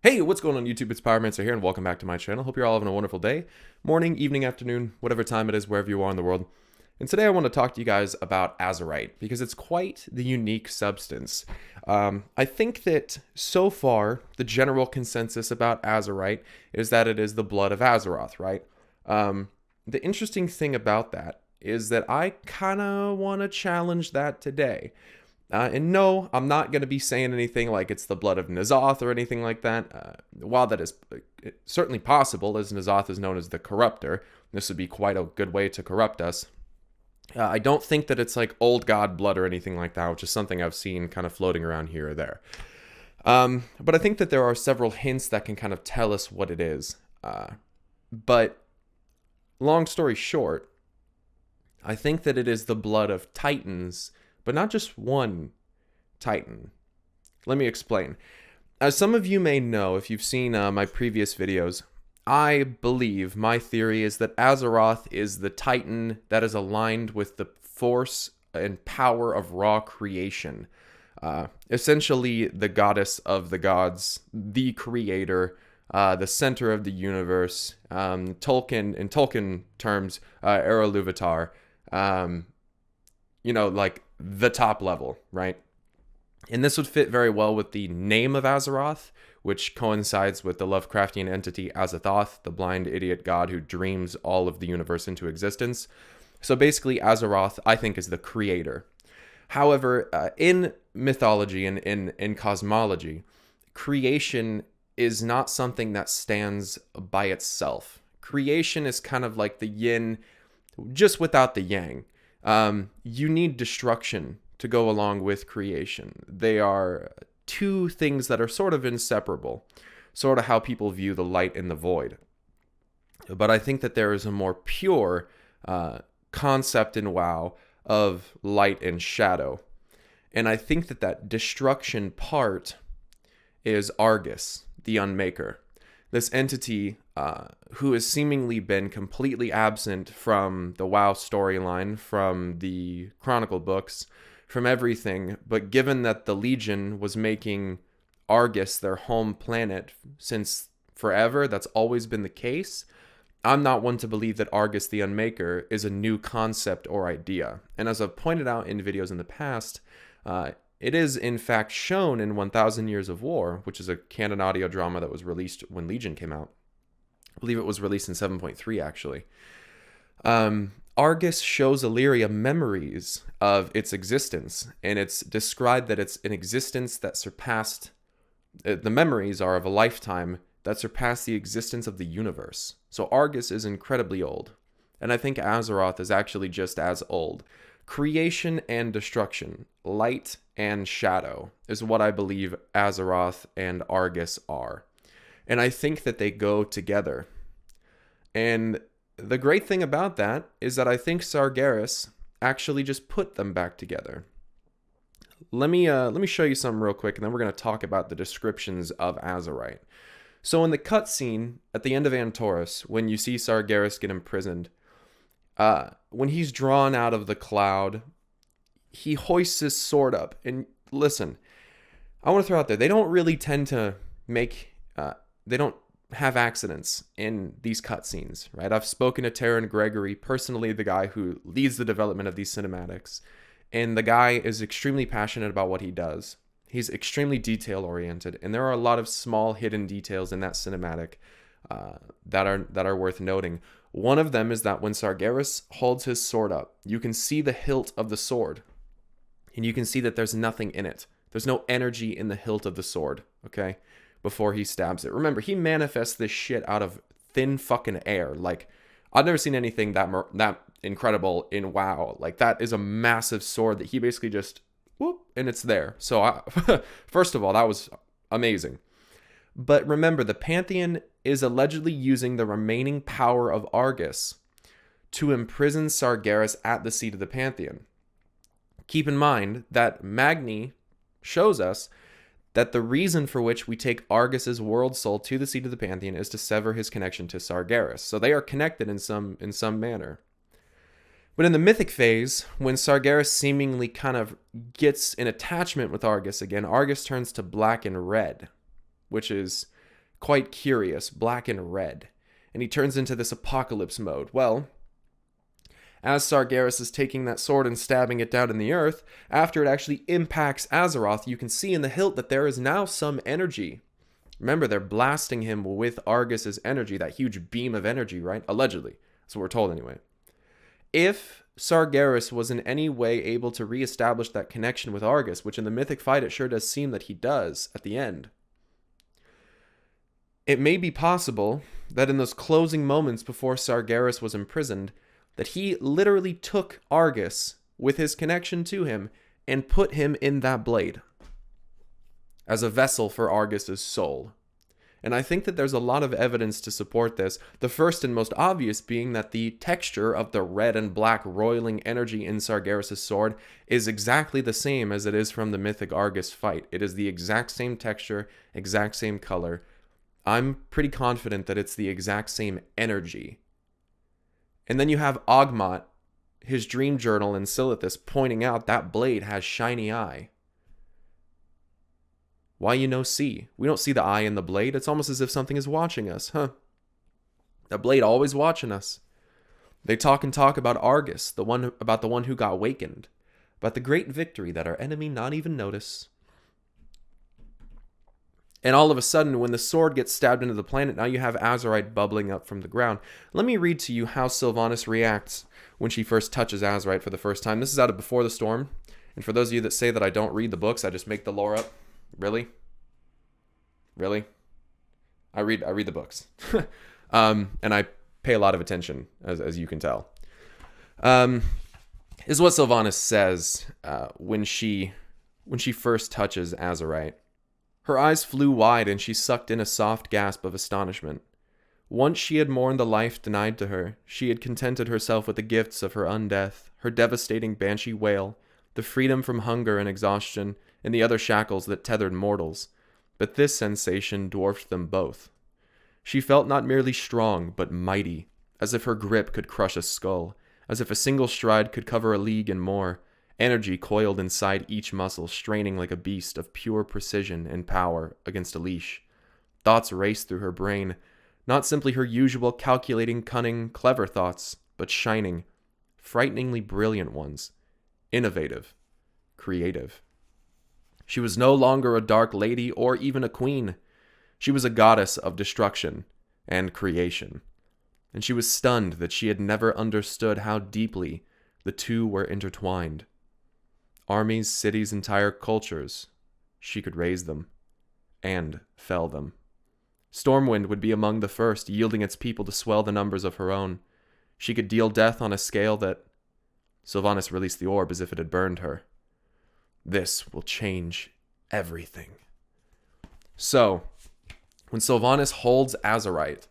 Hey, what's going on YouTube? It's Pyromancer here, and welcome back to my channel. Hope you're all having a wonderful day, morning, evening, afternoon, whatever time it is, wherever you are in the world. And today I want to talk to you guys about Azerite, because it's quite the unique substance. I think that so far, the general consensus about Azerite is that it is the blood of Azeroth, right? The interesting thing about that is that I kind of want to challenge that today. And no, I'm not going to be saying anything like it's the blood of N'Zoth or anything like that. While that is certainly possible, as N'Zoth is known as the corruptor, this would be quite a good way to corrupt us. I don't think that it's like old god blood or anything like that, which is something I've seen kind of floating around here or there. But I think that there are several hints that can kind of tell us what it is. But long story short, I think that it is the blood of Titans, but not just one Titan. Let me explain. As some of you may know, if you've seen my previous videos, I believe, my theory is that Azeroth is the Titan that is aligned with the force and power of raw creation. Essentially, the goddess of the gods, the creator, the center of the universe. Tolkien, in Tolkien terms, Era Luvatar. Like the top level, right? And this would fit very well with the name of Azeroth, which coincides with the Lovecraftian entity Azathoth, the blind idiot god who dreams all of the universe into existence. So basically, Azeroth, I think, is the creator. However, in mythology and in cosmology, creation is not something that stands by itself. Creation is kind of like the yin, just without the yang. You need destruction to go along with creation. They are two things that are sort of inseparable, sort of how people view the light and the void. But I think that there is a more pure concept in WoW of light and shadow. And I think that that destruction part is Argus, the Unmaker. This entity who has seemingly been completely absent from the WoW storyline, from the Chronicle books, from everything. But given that the Legion was making Argus their home planet since forever, that's always been the case, I'm not one to believe that Argus the Unmaker is a new concept or idea. And as I've pointed out in videos in the past, it is, in fact, shown in 1000 Years of War, which is a canon audio drama that was released when Legion came out. I believe it was released in 7.3, actually. Argus shows Illyria memories of its existence, and it's described that it's an existence that surpassed... the memories are of a lifetime that surpassed the existence of the universe. So Argus is incredibly old, and I think Azeroth is actually just as old. Creation and destruction, light and shadow, is what I believe Azeroth and Argus are. And I think that they go together. And the great thing about that is that I think Sargeras actually just put them back together. Let me show you something real quick, and then we're going to talk about the descriptions of Azerite. So in the cutscene at the end of Antorus, when you see Sargeras get imprisoned, when he's drawn out of the cloud, he hoists his sword up. And listen, I want to throw out there, they don't really tend to make, they don't have accidents in these cutscenes, right? I've spoken to Terran Gregory, personally the guy who leads the development of these cinematics, and the guy is extremely passionate about what he does. He's extremely detail-oriented, and there are a lot of small hidden details in that cinematic that are worth noting. One of them is that when Sargeras holds his sword up, you can see the hilt of the sword, and you can see that there's nothing in it. There's no energy in the hilt of the sword, okay, before he stabs it. Remember, he manifests this shit out of thin fucking air. Like, I've never seen anything that incredible in WoW. Like, that is a massive sword that he basically just, whoop, and it's there. So, first of all, that was amazing. But remember, the Pantheon is allegedly using the remaining power of Argus to imprison Sargeras at the seat of the Pantheon. Keep in mind that Magni shows us that the reason for which we take Argus's world soul to the seat of the Pantheon is to sever his connection to Sargeras. So they are connected in some manner. But in the mythic phase, when Sargeras seemingly kind of gets in attachment with Argus again, Argus turns to black and red, which is quite curious, black and red, and he turns into this apocalypse mode. Well, as Sargeras is taking that sword and stabbing it down in the earth, after it actually impacts Azeroth, you can see in the hilt that there is now some energy. Remember, they're blasting him with Argus's energy, that huge beam of energy, right? Allegedly. That's what we're told anyway. If Sargeras was in any way able to reestablish that connection with Argus, which in the mythic fight it sure does seem that he does at the end, it may be possible that in those closing moments before Sargeras was imprisoned, that he literally took Argus with his connection to him and put him in that blade as a vessel for Argus's soul. And I think that there's a lot of evidence to support this. The first and most obvious being that the texture of the red and black roiling energy in Sargeras' sword is exactly the same as it is from the mythic Argus fight. It is the exact same texture, exact same color. I'm pretty confident that it's the exact same energy. And then you have Ogmot, his dream journal in Silithus, pointing out that blade has shiny eye. Why see? We don't see the eye in the blade. It's almost as if something is watching us, huh? The blade always watching us. They talk about Argus, the one who got wakened, about the great victory that our enemy not even notice. And all of a sudden, when the sword gets stabbed into the planet, now you have Azerite bubbling up from the ground. Let me read to you how Sylvanas reacts when she first touches Azerite for the first time. This is out of Before the Storm. And for those of you that say that I don't read the books, I just make the lore up. Really? I read the books. And I pay a lot of attention, as you can tell. This is what Sylvanas says when she first touches Azerite. Her eyes flew wide, and she sucked in a soft gasp of astonishment. Once she had mourned the life denied to her. She had contented herself with the gifts of her undeath, her devastating banshee wail, the freedom from hunger and exhaustion, and the other shackles that tethered mortals. But this sensation dwarfed them both. She felt not merely strong, but mighty, as if her grip could crush a skull, as if a single stride could cover a league and more. Energy coiled inside each muscle, straining like a beast of pure precision and power against a leash. Thoughts raced through her brain, not simply her usual calculating, cunning, clever thoughts, but shining, frighteningly brilliant ones. Innovative, creative. She was no longer a dark lady or even a queen. She was a goddess of destruction and creation. And she was stunned that she had never understood how deeply the two were intertwined. Armies, cities, entire cultures, she could raise them and fell them. Stormwind would be among the first, yielding its people to swell the numbers of her own. She could deal death on a scale that... Sylvanas released the orb as if it had burned her. This will change everything. So, when Sylvanas holds Azerite,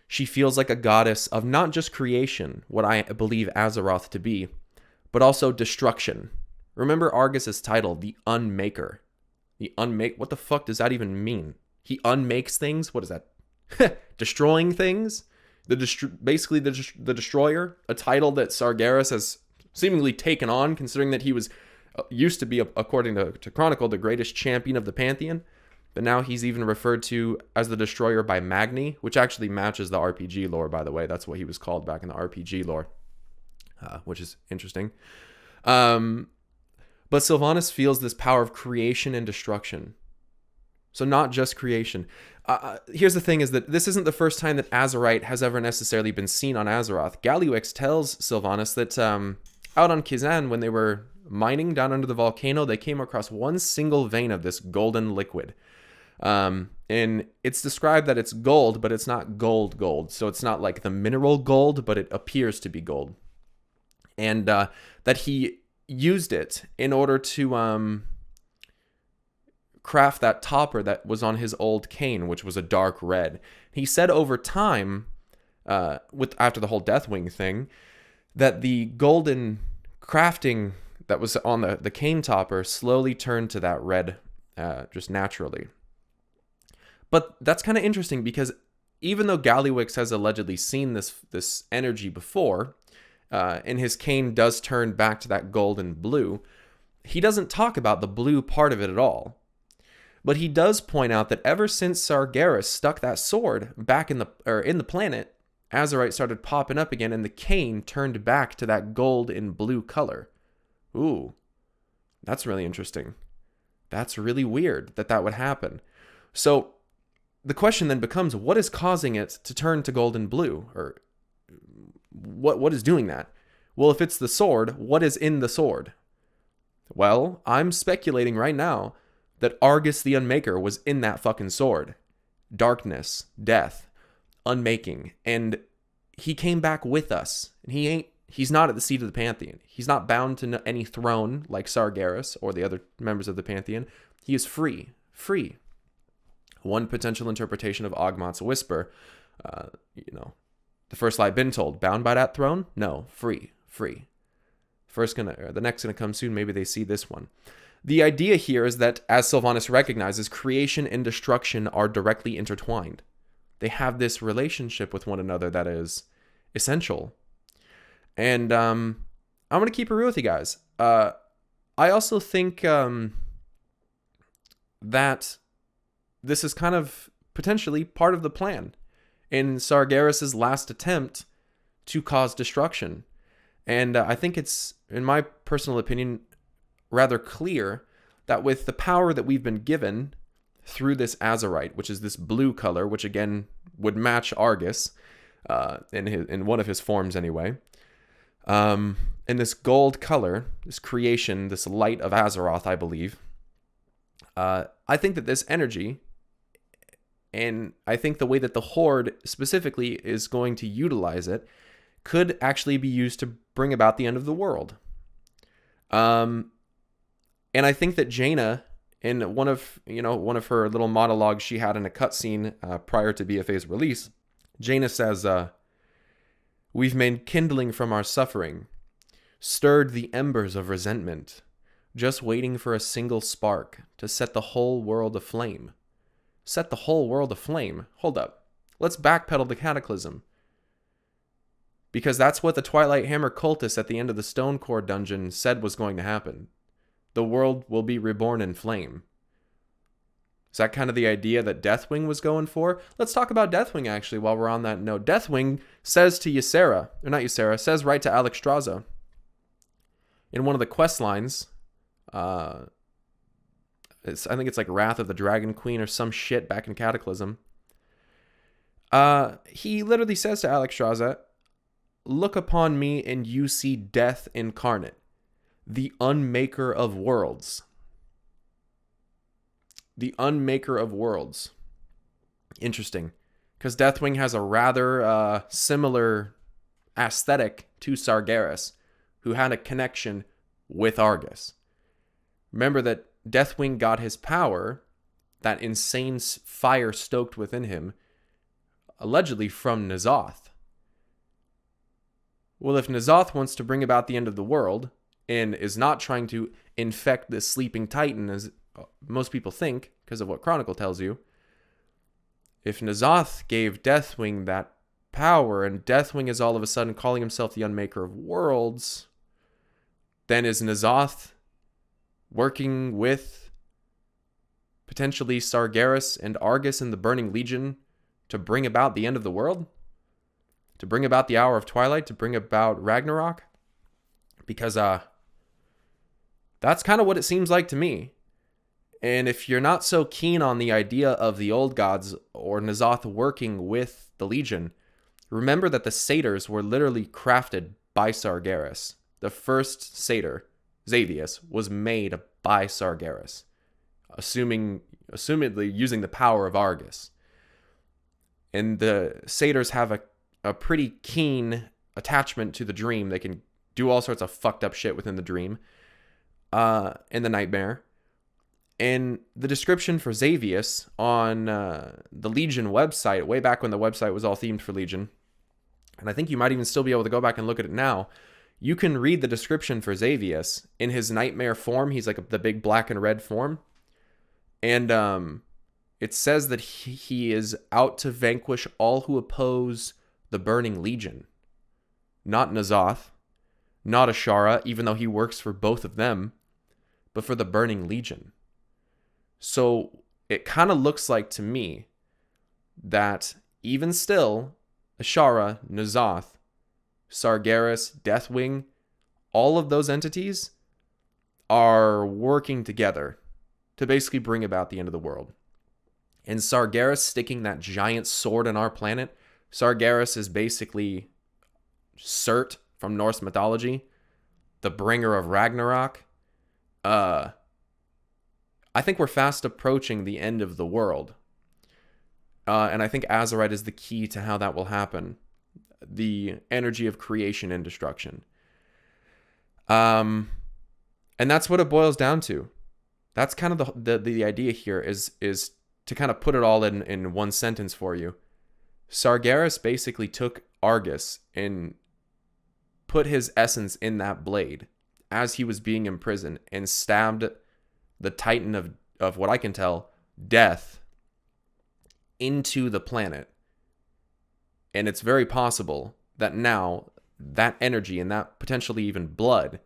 she feels like a goddess of not just creation, what I believe Azeroth to be, but also destruction. Remember Argus's title, the Unmaker. What the fuck does that even mean? He unmakes things? What is that? Destroying things? Basically the Destroyer, a title that Sargeras has seemingly taken on, considering that he was used to be, according to Chronicle, the greatest champion of the Pantheon. But now he's even referred to as the Destroyer by Magni, which actually matches the RPG lore, by the way. That's what he was called back in the RPG lore, which is interesting. But Sylvanas feels this power of creation and destruction. So not just creation. Here's the thing, is that this isn't the first time that Azerite has ever necessarily been seen on Azeroth. Galliwix tells Sylvanas that out on Kizan, when they were mining down under the volcano, they came across one single vein of this golden liquid. And it's described that it's gold, but it's not gold. So it's not like the mineral gold, but it appears to be gold. And that he used it in order to craft that topper that was on his old cane, which was a dark red. He said over time, after the whole Deathwing thing, that the golden crafting that was on the cane topper slowly turned to that red just naturally. But that's kind of interesting, because even though Galliwix has allegedly seen this energy before, and his cane does turn back to that gold and blue, he doesn't talk about the blue part of it at all. But he does point out that ever since Sargeras stuck that sword back in the planet, Azerite started popping up again, and the cane turned back to that gold and blue color. Ooh, that's really interesting. That's really weird that would happen. So the question then becomes, what is causing it to turn to gold and blue? Or what is doing that? Well, if it's the sword, what is in the sword? Well, I'm speculating right now that Argus the Unmaker was in that fucking sword. Darkness, death, unmaking. And he came back with us. And he's not at the seat of the Pantheon. He's not bound to any throne like Sargeras or the other members of the Pantheon. He is free. Free. One potential interpretation of Ogmott's whisper, the first lie been told, bound by that throne? No, free. The next gonna come soon. Maybe they see this one. The idea here is that, as Sylvanas recognizes, creation and destruction are directly intertwined. They have this relationship with one another that is essential. And I'm gonna keep it real with you guys. I also think that this is kind of potentially part of the plan in Sargeras' last attempt to cause destruction. And I think it's, in my personal opinion, rather clear that with the power that we've been given through this Azerite, which is this blue color, which again would match Argus in one of his forms anyway, in this gold color, this creation, this light of Azeroth, I believe, I think that this energy, and I think the way that the Horde specifically is going to utilize it, could actually be used to bring about the end of the world. And I think that Jaina, in one of her little monologues she had in a cutscene prior to BFA's release, Jaina says, "We've made kindling from our suffering, stirred the embers of resentment, just waiting for a single spark to set the whole world aflame." Set the whole world aflame? Hold up. Let's backpedal the Cataclysm. Because that's what the Twilight Hammer cultists at the end of the Stonecore dungeon said was going to happen. The world will be reborn in flame. Is that kind of the idea that Deathwing was going for? Let's talk about Deathwing, actually, while we're on that note. Deathwing says to Ysera, or not Ysera, says right to Alexstrasza, in one of the quest lines, I think it's like Wrath of the Dragon Queen or some shit back in Cataclysm. He literally says to Alexstrasza, "Look upon me and you see death incarnate, the unmaker of worlds." The unmaker of worlds. Interesting. Because Deathwing has a rather similar aesthetic to Sargeras, who had a connection with Argus. Remember that Deathwing got his power, that insane fire stoked within him, allegedly from N'Zoth. Well, if N'Zoth wants to bring about the end of the world, and is not trying to infect the sleeping titan, as most people think, because of what Chronicle tells you, if N'Zoth gave Deathwing that power, and Deathwing is all of a sudden calling himself the Unmaker of Worlds, then is N'Zoth working with potentially Sargeras and Argus and the Burning Legion to bring about the end of the world? To bring about the Hour of Twilight? To bring about Ragnarok? Because that's kind of what it seems like to me. And if you're not so keen on the idea of the old gods or N'Zoth working with the Legion, remember that the satyrs were literally crafted by Sargeras. The first satyr, Xavius, was made by Sargeras, assumedly using the power of Argus. And the satyrs have a pretty keen attachment to the dream. They can do all sorts of fucked up shit within the dream and the nightmare. And the description for Xavius on the Legion website, way back when the website was all themed for Legion, and I think you might even still be able to go back and look at it now, you can read the description for Xavius in his nightmare form. He's like the big black and red form. And it says that he is out to vanquish all who oppose the Burning Legion. Not N'Zoth, not Ashara, even though he works for both of them, but for the Burning Legion. So it kind of looks like to me that even still, Ashara, N'Zoth, Sargeras, Deathwing, all of those entities are working together to basically bring about the end of the world. And Sargeras sticking that giant sword in our planet, Sargeras is basically Surt from Norse mythology, the bringer of Ragnarok. I think we're fast approaching the end of the world. And I think Azerite is the key to how that will happen. The energy of creation and destruction. And that's what it boils down to. That's kind of the idea here is to kind of put it all in one sentence for you. Sargeras basically took Argus and put his essence in that blade as he was being imprisoned and stabbed the Titan of what I can tell, death, into the planet. And it's very possible that now that energy and that potentially even blood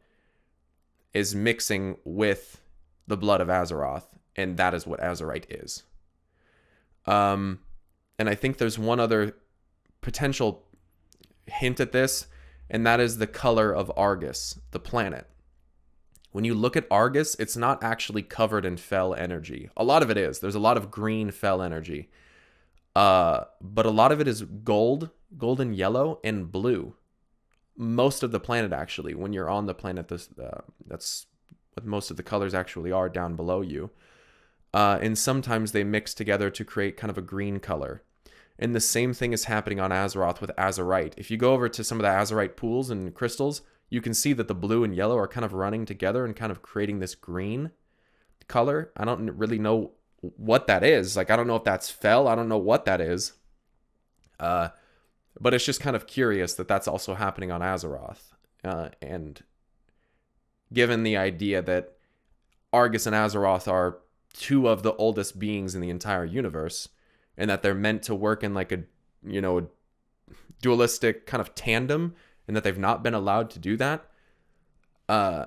is mixing with the blood of Azeroth, and that is what Azerite is. And I think there's one other potential hint at this, and that is the color of Argus, the planet. When you look at Argus, it's not actually covered in fel energy. A lot of it is. There's a lot of green fel energy. But a lot of it is gold, golden yellow, and blue. Most of the planet, actually, when you're on the planet, that's what most of the colors actually are down below you. And sometimes they mix together to create kind of a green color. And the same thing is happening on Azeroth with Azerite. If you go over to some of the Azerite pools and crystals, you can see that the blue and yellow are kind of running together and kind of creating this green color. I don't really know what that is. Like, I don't know if that's fel. I don't know what that is. But it's just kind of curious that that's also happening on Azeroth. And given the idea that Argus and Azeroth are two of the oldest beings in the entire universe, and that they're meant to work in like a dualistic kind of tandem, and that they've not been allowed to do that, I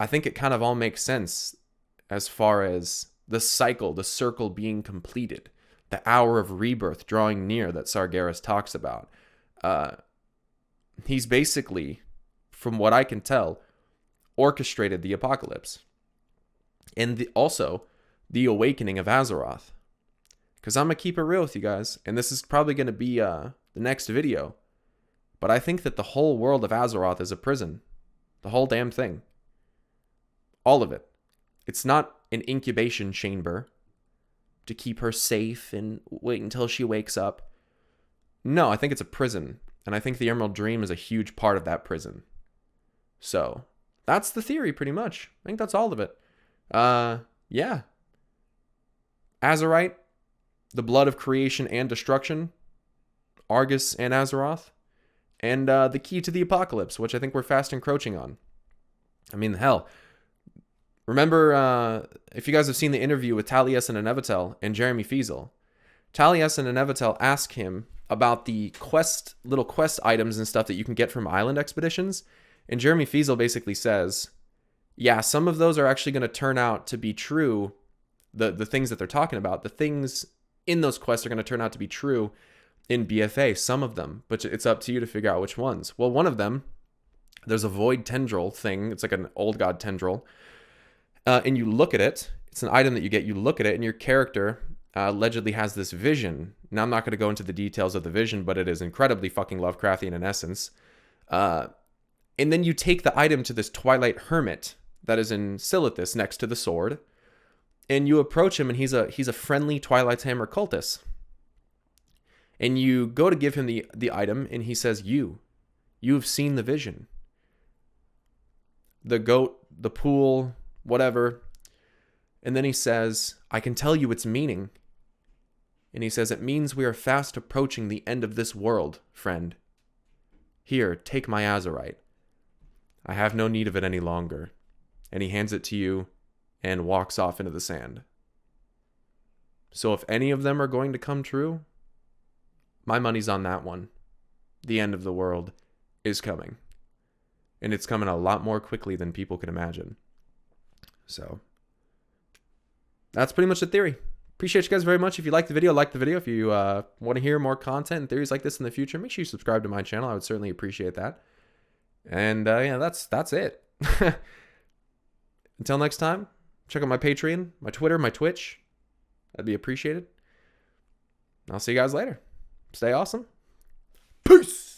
think it kind of all makes sense as far as the cycle, the circle being completed, the hour of rebirth drawing near that Sargeras talks about. He's basically, from what I can tell, orchestrated the apocalypse. And also the awakening of Azeroth. Because I'm going to keep it real with you guys, and this is probably going to be the next video. But I think that the whole world of Azeroth is a prison. The whole damn thing. All of it. It's not an incubation chamber to keep her safe and wait until she wakes up. No, I think it's a prison. And I think the Emerald Dream is a huge part of that prison. So, that's the theory pretty much. I think that's all of it. Yeah. Azerite, the blood of creation and destruction. Argus and Azeroth. And the key to the apocalypse, which I think we're fast encroaching on. I mean, hell. Remember, if you guys have seen the interview with Taliesin and Nevatel and Jeremy Fiesel, Taliesin and Nevatel ask him about the little quest items and stuff that you can get from island expeditions. And Jeremy Fiesel basically says, yeah, some of those are actually going to turn out to be true. The things that they're talking about, the things in those quests are going to turn out to be true in BFA, some of them, but it's up to you to figure out which ones. Well, one of them, there's a void tendril thing. It's like an old god tendril. And you look at it. It's an item that you get. You look at it, and your character allegedly has this vision. Now, I'm not going to go into the details of the vision, but it is incredibly fucking Lovecraftian in essence. And then you take the item to this Twilight Hermit that is in Silithus next to the sword, and you approach him, and he's a friendly Twilight's Hammer cultist. And you go to give him the item, and he says, you have seen the vision. The goat, the pool, whatever. And then he says, I can tell you its meaning. And he says, it means we are fast approaching the end of this world, friend. Here, take my Azerite. I have no need of it any longer. And he hands it to you and walks off into the sand. So if any of them are going to come true, my money's on that one. The end of the world is coming. And it's coming a lot more quickly than people can imagine. So, that's pretty much the theory. Appreciate you guys very much. If you like the video, like the video. If you want to hear more content and theories like this in the future, make sure you subscribe to my channel. I would certainly appreciate that. And yeah, that's it. Until next time, check out my Patreon, my Twitter, my Twitch. That'd be appreciated. I'll see you guys later. Stay awesome. Peace.